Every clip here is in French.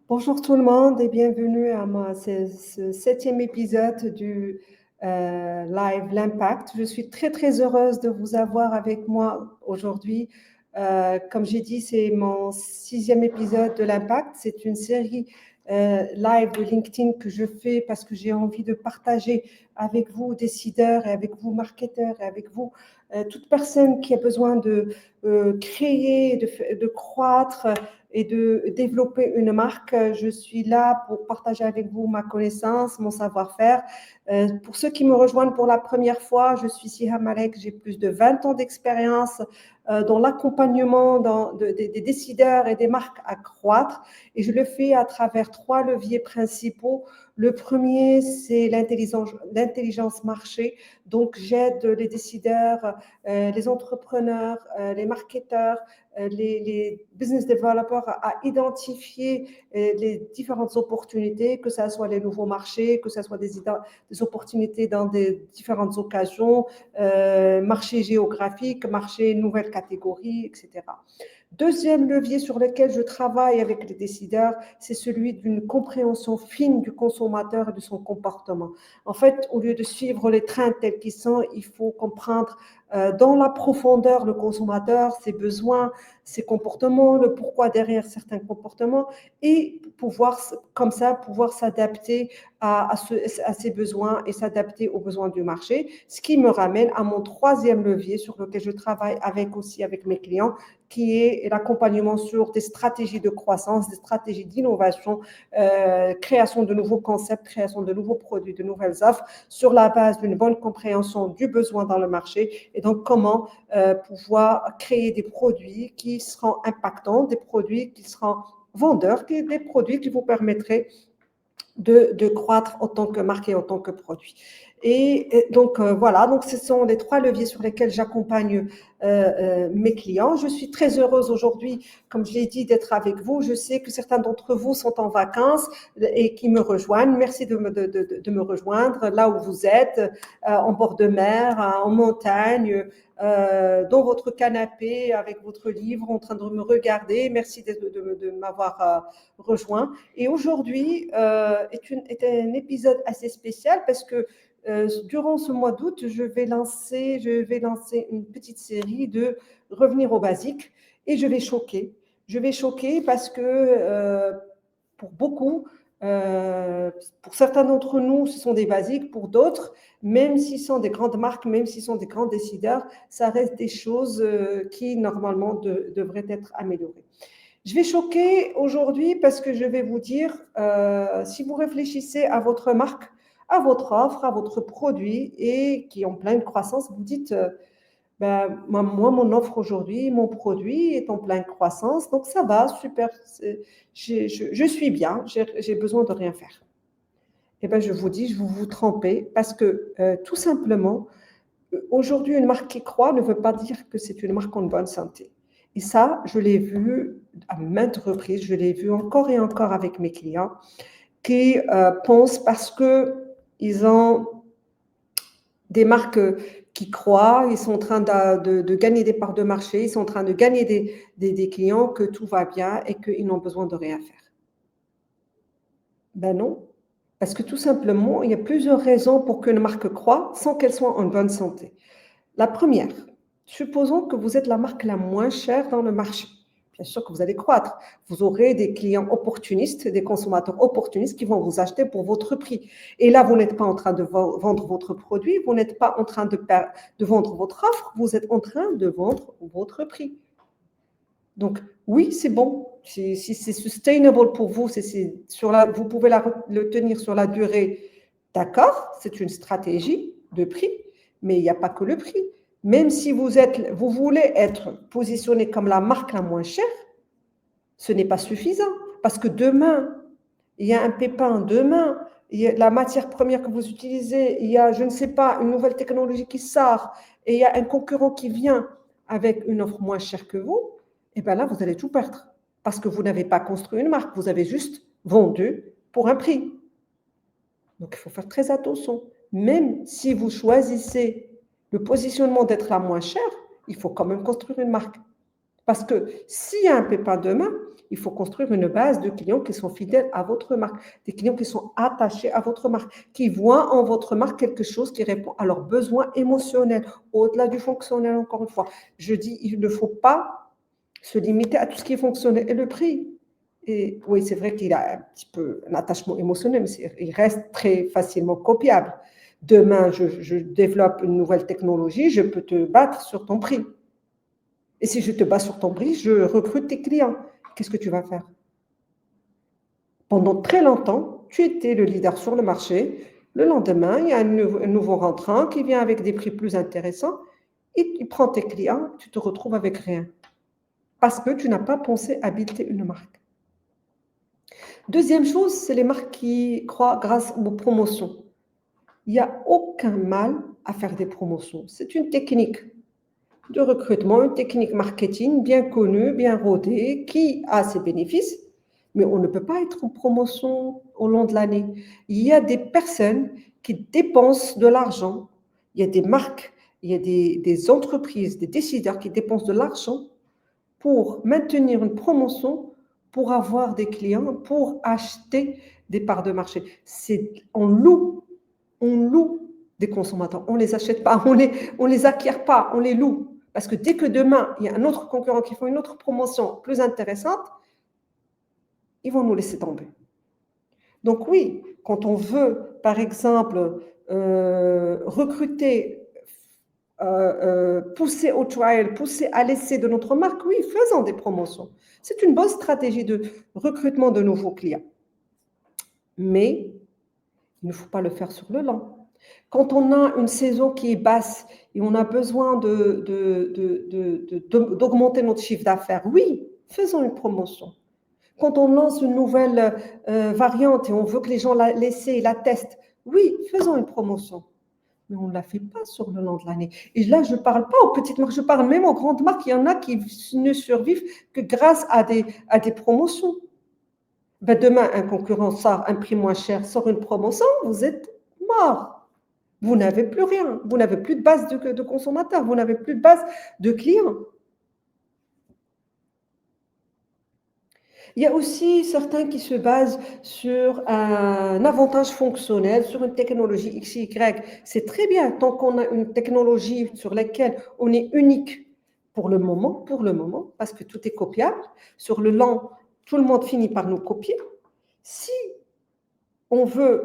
Bonjour tout le monde et bienvenue à ce 7e épisode du live L'Impact. Je suis très très heureuse de vous avoir avec moi aujourd'hui. Comme j'ai dit, c'est mon 6e épisode de l'Impact. C'est une série live de LinkedIn que je fais parce que j'ai envie de partager avec vous, décideurs, et avec vous, marketeurs, et avec vous, toute personne qui a besoin de créer, de croître et de développer une marque. Je suis là pour partager avec vous ma connaissance, mon savoir-faire. Pour ceux qui me rejoignent pour la première fois, je suis Siha Malek, j'ai plus de 20 ans d'expérience dans l'accompagnement des décideurs et des marques à croître. Et je le fais à travers 3 leviers principaux. Le premier, c'est l'intelligence marché. Donc, j'aide les décideurs, les entrepreneurs, les marketeurs, les business developers à identifier les différentes opportunités, que ce soit les nouveaux marchés, que ce soit des opportunités dans des différentes occasions, marché géographique, marché nouvelles catégories, etc. Deuxième levier sur lequel je travaille avec les décideurs, c'est celui d'une compréhension fine du consommateur et de son comportement. En fait, au lieu de suivre les trends tels qu'ils sont, il faut comprendre dans la profondeur le consommateur, ses besoins, ses comportements, le pourquoi derrière certains comportements et pouvoir, comme ça, pouvoir s'adapter à ses besoins et s'adapter aux besoins du marché. Ce qui me ramène à mon troisième levier sur lequel je travaille avec mes clients, qui est l'accompagnement sur des stratégies de croissance, des stratégies d'innovation, création de nouveaux concepts, création de nouveaux produits, de nouvelles offres sur la base d'une bonne compréhension du besoin dans le marché et donc comment pouvoir créer des produits qui seront impactants, des produits qui seront vendeurs, des produits qui vous permettraient de croître en tant que marque et en tant que produit. Et donc voilà, donc ce sont les 3 leviers sur lesquels j'accompagne mes clients. Je suis très heureuse aujourd'hui, comme je l'ai dit, d'être avec vous. Je sais que certains d'entre vous sont en vacances et qui me rejoignent. Merci de me rejoindre là où vous êtes, en bord de mer, en montagne, dans votre canapé avec votre livre, en train de me regarder. Merci de m'avoir rejoint. Et aujourd'hui est un épisode assez spécial parce que durant ce mois d'août, je vais lancer une petite série de revenir aux basiques et je vais choquer. Je vais choquer parce que pour beaucoup, pour certains d'entre nous, ce sont des basiques. Pour d'autres, même s'ils sont des grandes marques, même s'ils sont des grands décideurs, ça reste des choses qui, normalement, devraient être améliorées. Je vais choquer aujourd'hui parce que je vais vous dire, si vous réfléchissez à votre marque, à votre offre, à votre produit et qui est en pleine croissance, vous dites, moi, mon offre aujourd'hui, mon produit est en pleine croissance, donc ça va, super, je suis bien, j'ai besoin de rien faire. Eh bien, je vous dis, vous vous trompez parce que tout simplement, aujourd'hui, une marque qui croît ne veut pas dire que c'est une marque en bonne santé. Et ça, je l'ai vu à maintes reprises, je l'ai vu encore et encore avec mes clients qui pensent parce qu'ils ont des marques qui croient, ils sont en train de gagner des parts de marché, ils sont en train de gagner des clients, que tout va bien et qu'ils n'ont besoin de rien faire. Ben non, parce que tout simplement, il y a plusieurs raisons pour qu'une marque croît sans qu'elle soit en bonne santé. La première, supposons que vous êtes la marque la moins chère dans le marché. Bien sûr que vous allez croître. Vous aurez des clients opportunistes, des consommateurs opportunistes qui vont vous acheter pour votre prix. Et là, vous n'êtes pas en train de vendre votre produit, vous n'êtes pas en train de vendre votre offre, vous êtes en train de vendre votre prix. Donc, oui, c'est bon. Si c'est sustainable pour vous, vous pouvez le tenir sur la durée, d'accord, c'est une stratégie de prix, mais il n'y a pas que le prix. Même si vous voulez être positionné comme la marque la moins chère, ce n'est pas suffisant. Parce que demain, il y a un pépin, demain, il y a la matière première que vous utilisez, il y a, je ne sais pas, une nouvelle technologie qui sort, et il y a un concurrent qui vient avec une offre moins chère que vous, et bien là, vous allez tout perdre. Parce que vous n'avez pas construit une marque, vous avez juste vendu pour un prix. Donc, il faut faire très attention. Même si vous choisissez le positionnement d'être la moins chère, il faut quand même construire une marque. Parce que s'il y a un pépin demain, Il faut construire une base de clients qui sont fidèles à votre marque, des clients qui sont attachés à votre marque, qui voient en votre marque quelque chose qui répond à leurs besoins émotionnels, au-delà du fonctionnel, encore une fois. Je dis, il ne faut pas se limiter à tout ce qui est fonctionnel. Et le prix, et oui, c'est vrai qu'il a un petit peu un attachement émotionnel, mais il reste très facilement copiable. Demain, je développe une nouvelle technologie, je peux te battre sur ton prix. Et si je te bats sur ton prix, je recrute tes clients. Qu'est-ce que tu vas faire? Pendant très longtemps, tu étais le leader sur le marché. Le lendemain, il y a un nouveau rentrant qui vient avec des prix plus intéressants. Il prend tes clients, tu te retrouves avec rien. Parce que tu n'as pas pensé à builder une marque. Deuxième chose, c'est les marques qui croient grâce aux promotions. Il n'y a aucun mal à faire des promotions. C'est une technique de recrutement, une technique marketing bien connue, bien rodée, qui a ses bénéfices, mais on ne peut pas être en promotion au long de l'année. Il y a des personnes qui dépensent de l'argent, il y a des marques, il y a des entreprises, des décideurs qui dépensent de l'argent pour maintenir une promotion, pour avoir des clients, pour acheter des parts de marché. On loue des consommateurs, on ne les achète pas, on les acquiert pas, on les loue. Parce que dès que demain, il y a un autre concurrent qui fait une autre promotion plus intéressante, ils vont nous laisser tomber. Donc oui, quand on veut, par exemple, recruter, pousser au trial, pousser à l'essai de notre marque, oui, faisons des promotions. C'est une bonne stratégie de recrutement de nouveaux clients. Mais il ne faut pas le faire sur le long. Quand on a une saison qui est basse et on a besoin d'augmenter notre chiffre d'affaires, oui, faisons une promotion. Quand on lance une nouvelle variante et on veut que les gens l'essaient et la testent, oui, faisons une promotion. Mais on ne la fait pas sur le long de l'année. Et là, je ne parle pas aux petites marques, je parle même aux grandes marques. Il y en a qui ne survivent que grâce à des promotions. Ben demain, un concurrent sort un prix moins cher, sort une promotion, vous êtes mort. Vous n'avez plus rien. Vous n'avez plus de base de consommateurs. Vous n'avez plus de base de clients. Il y a aussi certains qui se basent sur un avantage fonctionnel, sur une technologie X, Y. C'est très bien tant qu'on a une technologie sur laquelle on est unique pour le moment, parce que tout est copiable. Sur le long, tout le monde finit par nous copier. Si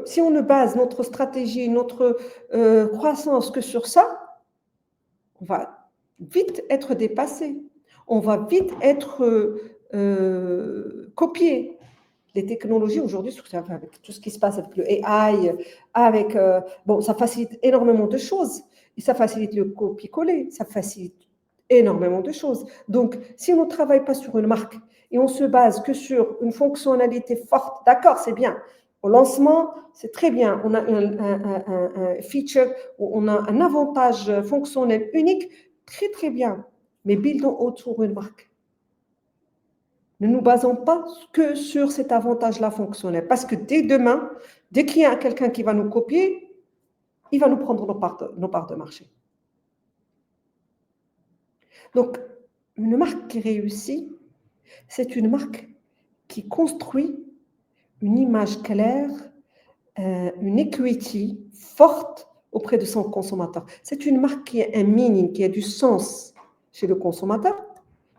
si on ne base notre stratégie, notre croissance que sur ça, on va vite être dépassé. On va vite être copié. Les technologies aujourd'hui, avec tout ce qui se passe avec le AI, ça facilite énormément de choses. Et ça facilite le copier-coller, ça facilite énormément de choses. Donc, si on ne travaille pas sur une marque et on se base que sur une fonctionnalité forte, d'accord, c'est bien. Au lancement, c'est très bien. On a un feature, on a un avantage fonctionnel unique, très très bien. Mais buildons autour une marque. Ne nous basons pas que sur cet avantage-là fonctionnel. Parce que dès demain, dès qu'il y a quelqu'un qui va nous copier, il va nous prendre nos parts de marché. Donc, une marque qui réussit, c'est une marque qui construit une image claire, une equity forte auprès de son consommateur. C'est une marque qui a un meaning, qui a du sens chez le consommateur,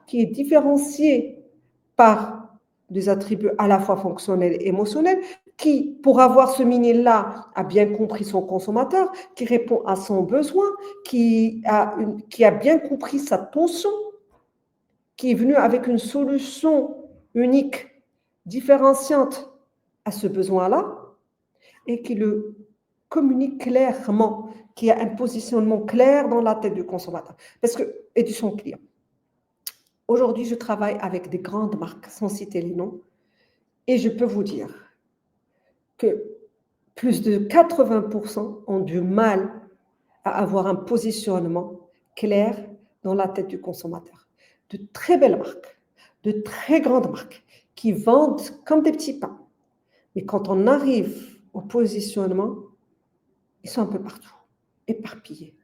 qui est différenciée par des attributs à la fois fonctionnels et émotionnels, qui, pour avoir ce meaning-là, a bien compris son consommateur, qui répond à son besoin, qui a bien compris sa tension, qui est venu avec une solution unique, différenciante à ce besoin-là, et qui le communique clairement, qui a un positionnement clair dans la tête du consommateur et de son client. Aujourd'hui, je travaille avec des grandes marques, sans citer les noms, et je peux vous dire que plus de 80% ont du mal à avoir un positionnement clair dans la tête du consommateur. De très belles marques, de très grandes marques qui vendent comme des petits pains. Mais quand on arrive au positionnement, ils sont un peu partout, éparpillés.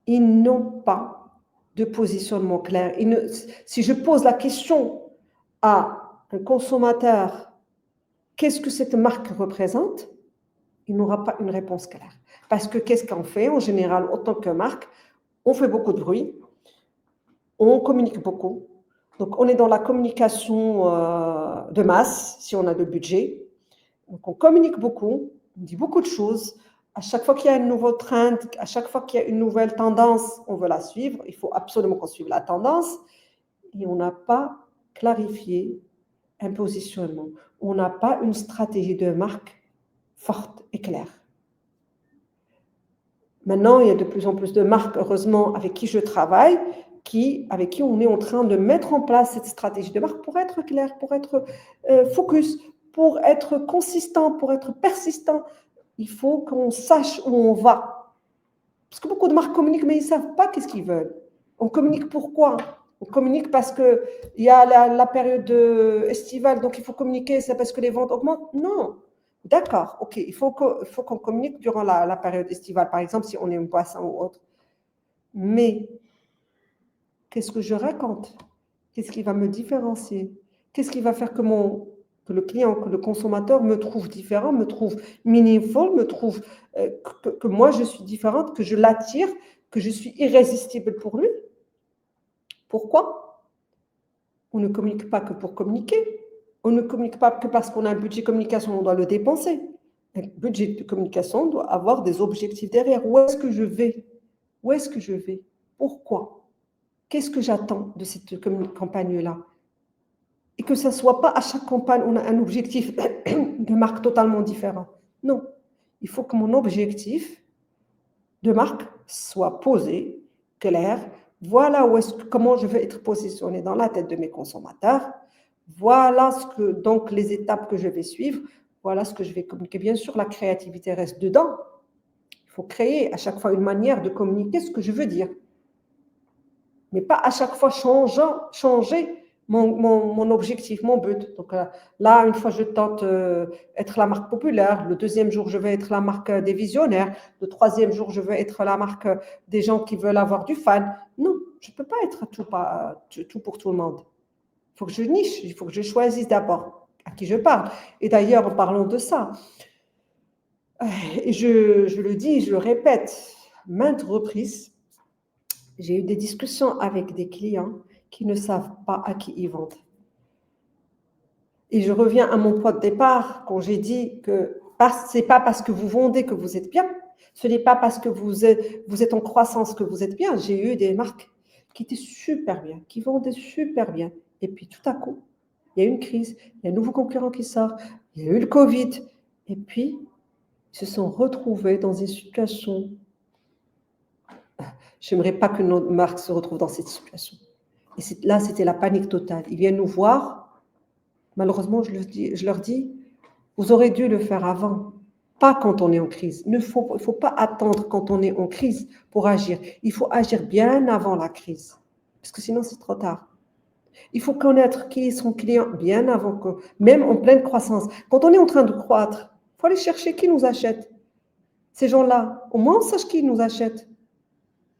Ils n'ont pas de positionnement clair. Si je pose la question à un consommateur qu'est-ce que cette marque représente, il n'aura pas une réponse claire. Parce que qu'est-ce qu'on fait en général, autant que marque, on fait beaucoup de bruit, on communique beaucoup. Donc, on est dans la communication de masse, si on a le budget. Donc, on communique beaucoup, on dit beaucoup de choses. À chaque fois qu'il y a un nouveau trend, à chaque fois qu'il y a une nouvelle tendance, on veut la suivre. Il faut absolument qu'on suive la tendance. Et on n'a pas clarifié un positionnement. On n'a pas une stratégie de marque forte et claire. Maintenant, il y a de plus en plus de marques, heureusement, avec qui je travaille, avec qui on est en train de mettre en place cette stratégie de marque pour être clair, pour être focus, pour être consistant, pour être persistant. Il faut qu'on sache où on va. Parce que beaucoup de marques communiquent, mais ils ne savent pas qu'est-ce qu'ils veulent. On communique pourquoi? On communique parce qu'il y a la période estivale, donc il faut communiquer, c'est parce que les ventes augmentent? Non. D'accord, ok, il faut qu'on communique durant la période estivale, par exemple, si on est une boisson ou autre. Mais qu'est-ce que je raconte? Qu'est-ce qui va me différencier? Qu'est-ce qui va faire que le client, que le consommateur me trouve différent, me trouve meaningful, me trouve que moi je suis différente, que je l'attire, que je suis irrésistible pour lui? Pourquoi? On ne communique pas que pour communiquer. On ne communique pas que parce qu'on a un budget communication, on doit le dépenser. Un budget de communication doit avoir des objectifs derrière. Où est-ce que je vais? Où est-ce que je vais? Pourquoi? Qu'est-ce que j'attends de cette campagne-là? Et que ça ne soit pas à chaque campagne, on a un objectif de marque totalement différent. Non. Il faut que mon objectif de marque soit posé, clair. Voilà comment je veux être positionné dans la tête de mes consommateurs. Voilà donc les étapes que je vais suivre. Voilà ce que je vais communiquer. Bien sûr, la créativité reste dedans. Il faut créer à chaque fois une manière de communiquer ce que je veux dire. Mais pas à chaque fois changer mon objectif, mon but. Donc là, une fois, je tente être la marque populaire. Le deuxième jour, je vais être la marque des visionnaires. Le troisième jour, je vais être la marque des gens qui veulent avoir du fan. Non, je ne peux pas être tout pour tout le monde. Il faut que je niche, il faut que je choisisse d'abord à qui je parle. Et d'ailleurs, en parlant de ça, et je le dis, je le répète, maintes reprises, j'ai eu des discussions avec des clients qui ne savent pas à qui ils vendent. Et je reviens à mon point de départ quand j'ai dit que ce n'est pas parce que vous vendez que vous êtes bien, ce n'est pas parce que vous êtes en croissance que vous êtes bien. J'ai eu des marques qui étaient super bien, qui vendaient super bien. Et puis tout à coup, il y a une crise, il y a un nouveau concurrent qui sort, il y a eu le Covid. Et puis, ils se sont retrouvés dans une situation. Je n'aimerais pas que nos marques se retrouvent dans cette situation. Et là, c'était la panique totale. Ils viennent nous voir. Malheureusement, je leur dis, vous aurez dû le faire avant, pas quand on est en crise. Il ne faut pas attendre quand on est en crise pour agir. Il faut agir bien avant la crise, parce que sinon, c'est trop tard. Il faut connaître qui est son client bien avant que, même en pleine croissance. Quand on est en train de croître, il faut aller chercher qui nous achète. Ces gens-là, au moins on sache qui nous achète.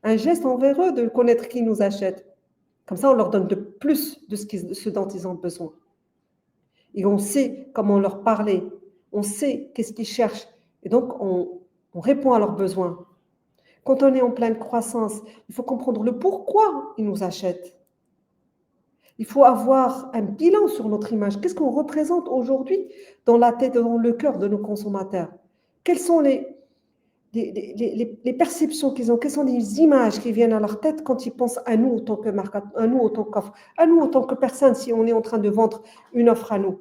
Un geste envers eux de connaître qui nous achète. Comme ça, on leur donne de plus de ce dont ils ont besoin. Et on sait comment leur parler. On sait qu'est-ce qu'ils cherchent. Et donc, on répond à leurs besoins. Quand on est en pleine croissance, il faut comprendre le pourquoi ils nous achètent. Il faut avoir un bilan sur notre image. Qu'est-ce qu'on représente aujourd'hui dans la tête, dans le cœur de nos consommateurs? Quelles sont les perceptions qu'ils ont? Quelles sont les images qui viennent à leur tête quand ils pensent à nous en tant que marque, à nous en tant qu'offre, à nous en tant que personne si on est en train de vendre une offre à nous?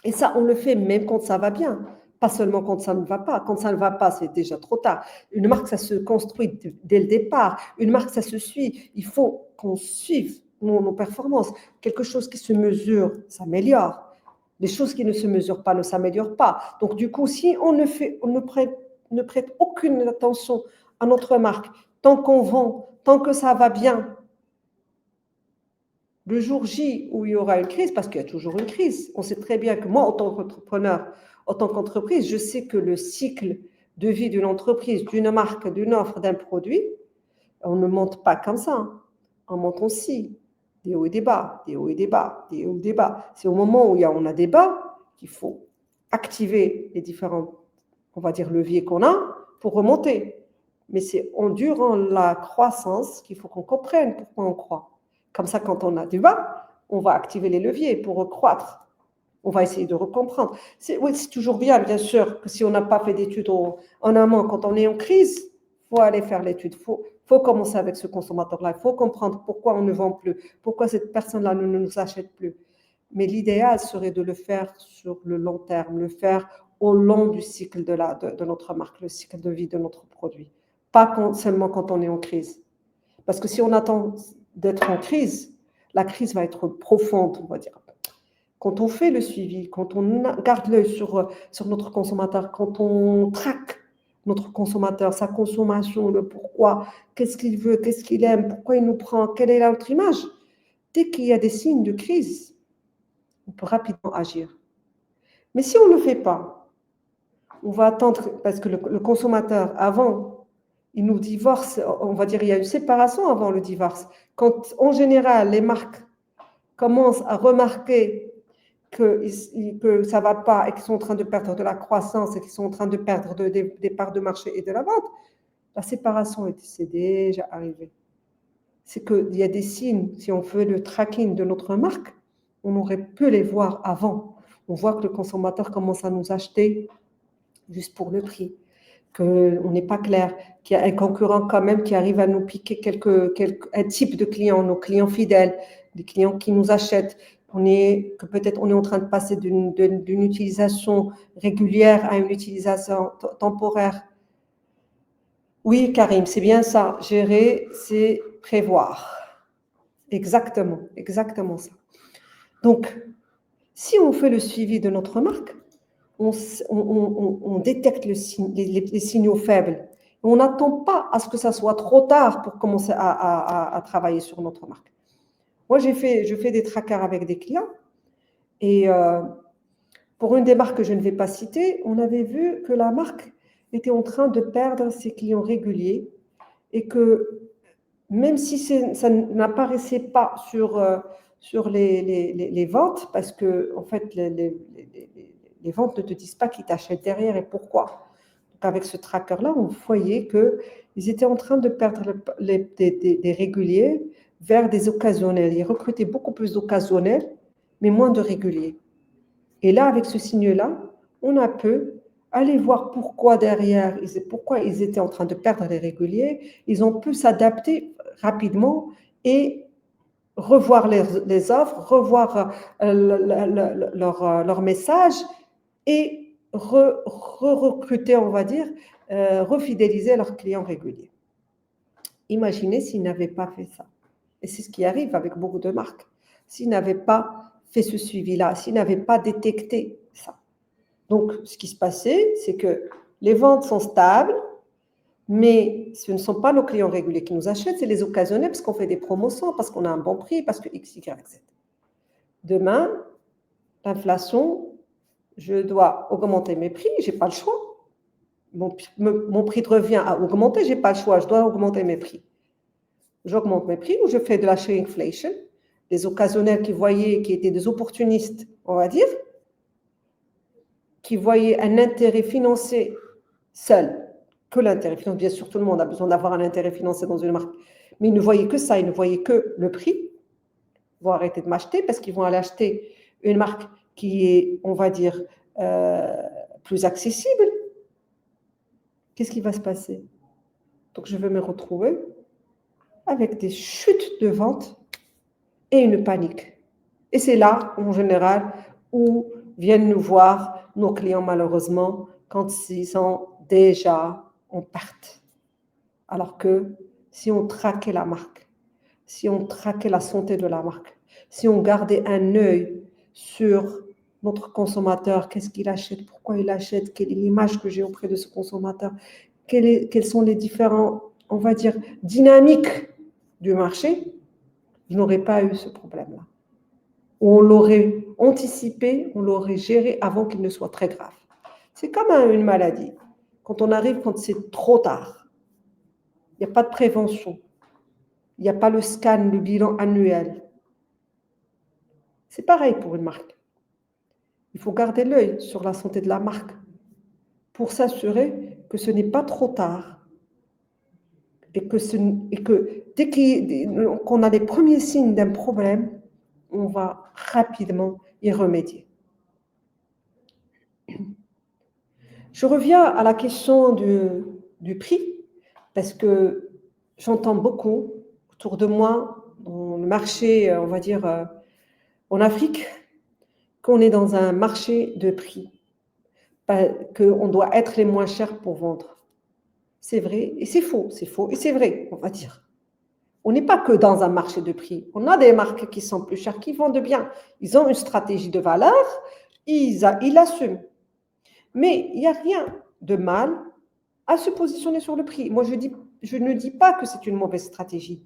Et ça, on le fait même quand ça va bien, pas seulement quand ça ne va pas. Quand ça ne va pas, c'est déjà trop tard. Une marque, ça se construit dès le départ. Une marque, ça se suit. Il faut qu'on suive nos performances. Quelque chose qui se mesure s'améliore. Les choses qui ne se mesurent pas ne s'améliorent pas. Donc, du coup, si on ne prête aucune attention à notre marque, tant qu'on vend, tant que ça va bien, le jour J où il y aura une crise, parce qu'il y a toujours une crise, on sait très bien que moi, en tant qu'entrepreneur, en tant qu'entreprise, je sais que le cycle de vie d'une entreprise, d'une marque, d'une offre, d'un produit, on ne monte pas comme ça. On monte aussi Des hauts et des bas, des hauts et des bas, des hauts et des bas. C'est au moment où on a des bas qu'il faut activer les différents, on va dire, leviers qu'on a pour remonter. Mais c'est durant la croissance qu'il faut qu'on comprenne pourquoi on croit. Comme ça, quand on a du bas, on va activer les leviers pour recroître. On va essayer de recomprendre. Oui, c'est toujours bien sûr, que si on n'a pas fait d'études en amont, quand on est en crise, il faut aller faire l'étude. Il faut commencer avec ce consommateur-là. Il faut comprendre pourquoi on ne vend plus, pourquoi cette personne-là ne nous achète plus. Mais l'idéal serait de le faire sur le long terme, le faire au long du cycle de notre marque, le cycle de vie de notre produit. Pas seulement quand on est en crise. Parce que si on attend d'être en crise, la crise va être profonde, on va dire. Quand on fait le suivi, quand on garde l'œil sur notre consommateur, quand on traque notre consommateur, sa consommation, le pourquoi, qu'est-ce qu'il veut, qu'est-ce qu'il aime, pourquoi il nous prend, quelle est notre image, dès qu'il y a des signes de crise, on peut rapidement agir. Mais si on ne le fait pas, on va attendre, parce que le consommateur, avant, il nous divorce, on va dire, il y a une séparation avant le divorce. Quand, en général, les marques commencent à remarquer que ça ne va pas et qu'ils sont en train de perdre de la croissance et qu'ils sont en train de perdre des parts de marché et de la vente, la séparation, c'est déjà arrivé. C'est qu'il y a des signes, si on fait le tracking de notre marque, on aurait pu les voir avant. On voit que le consommateur commence à nous acheter juste pour le prix, qu'on n'est pas clair, qu'il y a un concurrent quand même qui arrive à nous piquer un type de clients, nos clients fidèles, des clients qui nous achètent, que peut-être on est en train de passer d'une utilisation régulière à une utilisation temporaire. Oui, Karim, c'est bien ça. Gérer, c'est prévoir. Exactement, exactement ça. Donc, si on fait le suivi de notre marque, on détecte les signaux faibles. On n'attend pas à ce que ça soit trop tard pour commencer à travailler sur notre marque. Moi, je fais des trackers avec des clients et pour une des marques que je ne vais pas citer, on avait vu que la marque était en train de perdre ses clients réguliers et que même si ça n'apparaissait pas sur les ventes, parce que en fait, les ventes ne te disent pas qui t'achète derrière et pourquoi. Donc avec ce tracker-là, on voyait qu'ils étaient en train de perdre des réguliers vers des occasionnels. Ils recrutaient beaucoup plus d'occasionnels, mais moins de réguliers. Et là, avec ce signe-là, on a pu aller voir pourquoi derrière, pourquoi ils étaient en train de perdre les réguliers. Ils ont pu s'adapter rapidement et revoir les offres, revoir leur message et recruter, on va dire, refidéliser leurs clients réguliers. Imaginez s'ils n'avaient pas fait ça. Et c'est ce qui arrive avec beaucoup de marques. S'ils n'avaient pas fait ce suivi-là, s'ils n'avaient pas détecté ça. Donc, ce qui se passait, c'est que les ventes sont stables, mais ce ne sont pas nos clients réguliers qui nous achètent, c'est les occasionnels parce qu'on fait des promotions, parce qu'on a un bon prix, parce que X, Y, Z. Demain, l'inflation, je dois augmenter mes prix, je n'ai pas le choix. Mon prix de revient a augmenté, je n'ai pas le choix, je dois augmenter mes prix. J'augmente mes prix ou je fais de la shrinkflation, des occasionnels qui étaient des opportunistes, on va dire, qui voyaient un intérêt financier seul, que l'intérêt financier, bien sûr tout le monde a besoin d'avoir un intérêt financier dans une marque, mais ils ne voyaient que ça, ils ne voyaient que le prix, ils vont arrêter de m'acheter parce qu'ils vont aller acheter une marque qui est, on va dire, plus accessible. Qu'est-ce qui va se passer? Donc je vais me retrouver avec des chutes de vente et une panique. Et c'est là, en général, où viennent nous voir nos clients, malheureusement, quand ils sont déjà en perte. Alors que si on traquait la marque, si on traquait la santé de la marque, si on gardait un œil sur notre consommateur, qu'est-ce qu'il achète, pourquoi il achète, quelle est l'image que j'ai auprès de ce consommateur, quelles sont les différentes, on va dire, dynamiques du marché, je n'aurais pas eu ce problème-là. On l'aurait anticipé, on l'aurait géré avant qu'il ne soit très grave. C'est comme une maladie. Quand on arrive, quand c'est trop tard, il n'y a pas de prévention, il n'y a pas le scan, le bilan annuel, C'est pareil pour une marque. Il faut garder l'œil sur la santé de la marque pour s'assurer que ce n'est pas trop tard et que dès qu'on a les premiers signes d'un problème, on va rapidement y remédier. Je reviens à la question du prix, parce que j'entends beaucoup autour de moi, dans le marché, on va dire, en Afrique, qu'on est dans un marché de prix, qu'on doit être les moins chers pour vendre. C'est vrai et c'est faux et c'est vrai, on va dire. On n'est pas que dans un marché de prix. On a des marques qui sont plus chères, qui vendent bien. Ils ont une stratégie de valeur, ils l'assument. Mais il n'y a rien de mal à se positionner sur le prix. Moi, je ne dis pas que c'est une mauvaise stratégie,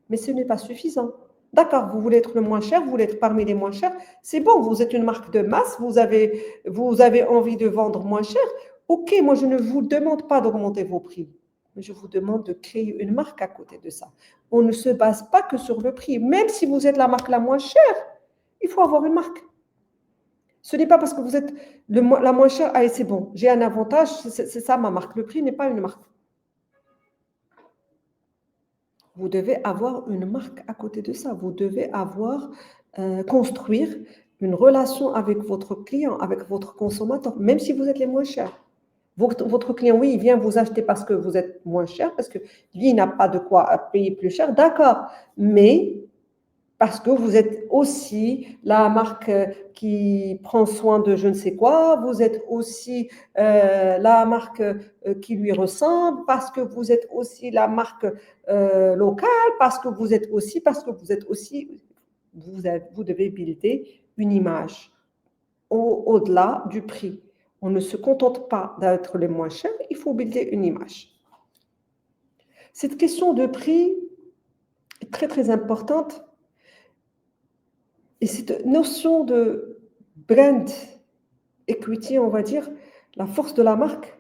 mais ce n'est pas suffisant. D'accord, vous voulez être le moins cher, vous voulez être parmi les moins chers, c'est bon, vous êtes une marque de masse, vous avez envie de vendre moins cher. Ok, moi, je ne vous demande pas d'augmenter vos prix, mais je vous demande de créer une marque à côté de ça. On ne se base pas que sur le prix. Même si vous êtes la marque la moins chère, il faut avoir une marque. Ce n'est pas parce que vous êtes la moins chère, ah, c'est bon, j'ai un avantage, c'est ça ma marque. Le prix n'est pas une marque. Vous devez avoir une marque à côté de ça. Vous devez construire une relation avec votre client, avec votre consommateur, même si vous êtes les moins chers. Votre client, oui, il vient vous acheter parce que vous êtes moins cher, parce que lui, il n'a pas de quoi payer plus cher, d'accord. Mais parce que vous êtes aussi la marque qui prend soin de je ne sais quoi, vous êtes aussi la marque qui lui ressemble, parce que vous êtes aussi la marque locale, parce que vous êtes aussi, vous devez builder une image au-delà du prix. On ne se contente pas d'être les moins chers, il faut builder une image. Cette question de prix est très très importante. Et cette notion de brand equity, on va dire, la force de la marque,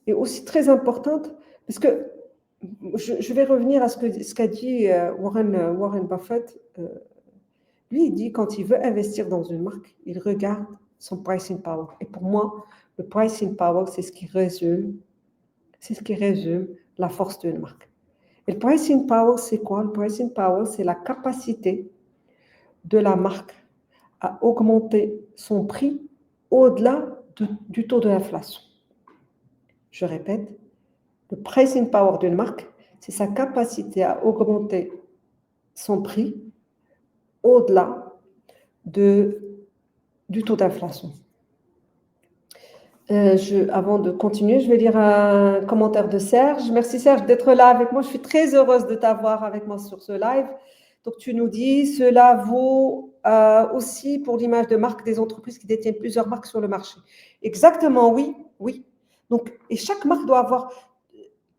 est aussi très importante parce que je vais revenir à ce qu'a dit Warren Buffett. Lui, il dit quand il veut investir dans une marque, il regarde son pricing power. Et pour moi, le pricing power, c'est ce qui résume la force d'une marque. Et le pricing power, c'est quoi? Le pricing power, c'est la capacité de la marque à augmenter son prix au-delà du taux de l'inflation. Je répète, le pricing power d'une marque, c'est sa capacité à augmenter son prix au-delà du taux d'inflation. Avant de continuer, je vais lire un commentaire de Serge. Merci Serge d'être là avec moi. Je suis très heureuse de t'avoir avec moi sur ce live. Donc, tu nous dis, cela vaut aussi pour l'image de marque des entreprises qui détiennent plusieurs marques sur le marché. Exactement, oui, oui. Donc, et chaque marque doit avoir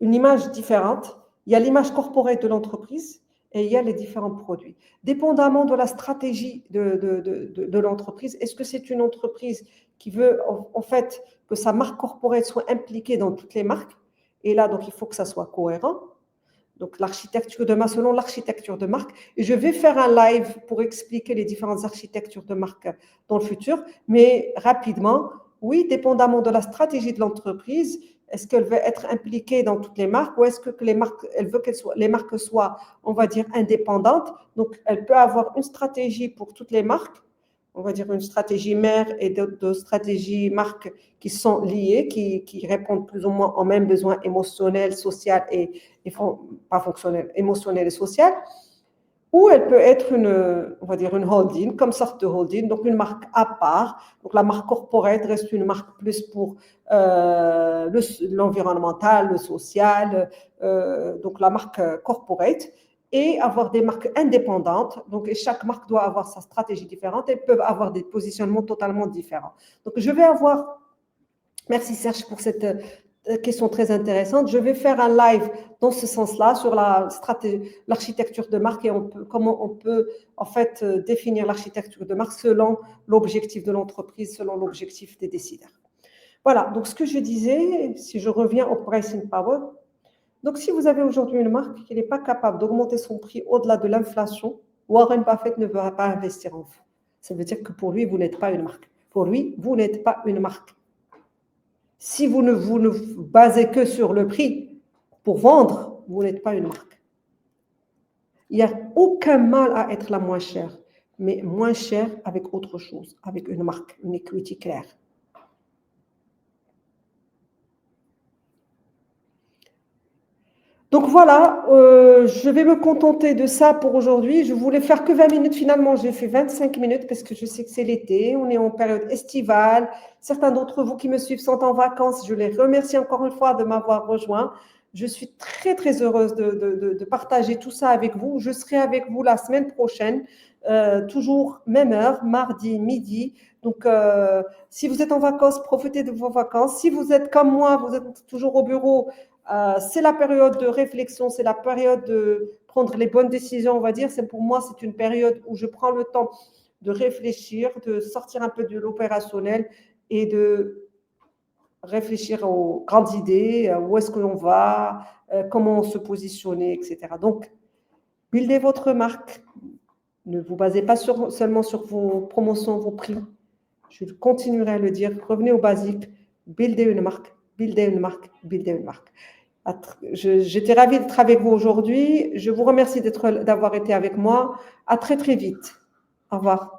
une image différente. Il y a l'image corporate de l'entreprise et il y a les différents produits. Dépendamment de la stratégie de l'entreprise, est-ce que c'est une entreprise qui veut en fait que sa marque corporate soit impliquée dans toutes les marques? Et là, donc, il faut que ça soit cohérent. Donc, selon l'architecture de marque. Et je vais faire un live pour expliquer les différentes architectures de marque dans le futur. Mais rapidement, oui, dépendamment de la stratégie de l'entreprise, est-ce qu'elle veut être impliquée dans toutes les marques ou est-ce que elle veut que les marques soient, on va dire, indépendantes? Donc, elle peut avoir une stratégie pour toutes les marques, on va dire une stratégie mère et d'autres stratégies marques qui sont liées, qui répondent plus ou moins aux mêmes besoins émotionnels, sociaux pas fonctionnels, émotionnels et sociaux. Ou elle peut être on va dire une holding, comme sorte de holding, donc une marque à part. Donc la marque corporate reste une marque plus pour l'environnemental, le social, donc la marque corporate, et avoir des marques indépendantes. Donc et chaque marque doit avoir sa stratégie différente. Elles peuvent avoir des positionnements totalement différents. Donc je vais avoir, merci Serge pour cette question très intéressante. Je vais faire un live dans ce sens-là sur l'architecture de marque et comment on peut en fait définir l'architecture de marque selon l'objectif de l'entreprise, selon l'objectif des décideurs. Voilà, donc ce que je disais, si je reviens au pricing power, donc si vous avez aujourd'hui une marque qui n'est pas capable d'augmenter son prix au-delà de l'inflation, Warren Buffett ne va pas investir en vous. Ça veut dire que pour lui, vous n'êtes pas une marque. Pour lui, vous n'êtes pas une marque. Si vous ne vous basez que sur le prix pour vendre, vous n'êtes pas une marque. Il n'y a aucun mal à être la moins chère, mais moins chère avec autre chose, avec une marque, une equity claire. Donc voilà, je vais me contenter de ça pour aujourd'hui. Je voulais faire que 20 minutes. Finalement, j'ai fait 25 minutes parce que je sais que c'est l'été. On est en période estivale. Certains d'entre vous qui me suivent sont en vacances. Je les remercie encore une fois de m'avoir rejoint. Je suis très, très heureuse de partager tout ça avec vous. Je serai avec vous la semaine prochaine, toujours même heure, mardi, midi. Donc, si vous êtes en vacances, profitez de vos vacances. Si vous êtes comme moi, vous êtes toujours au bureau, c'est la période de réflexion, c'est la période de prendre les bonnes décisions, on va dire. Pour moi, c'est une période où je prends le temps de réfléchir, de sortir un peu de l'opérationnel et de réfléchir aux grandes idées, où est-ce que l'on va, comment se positionner, etc. Donc, buildez votre marque. Ne vous basez pas seulement sur vos promotions, vos prix. Je continuerai à le dire. Revenez au basique. Buildez une marque, buildez une marque, buildez une marque. J'étais ravie d'être avec vous aujourd'hui. Je vous remercie d'avoir été avec moi. À très, très vite. Au revoir.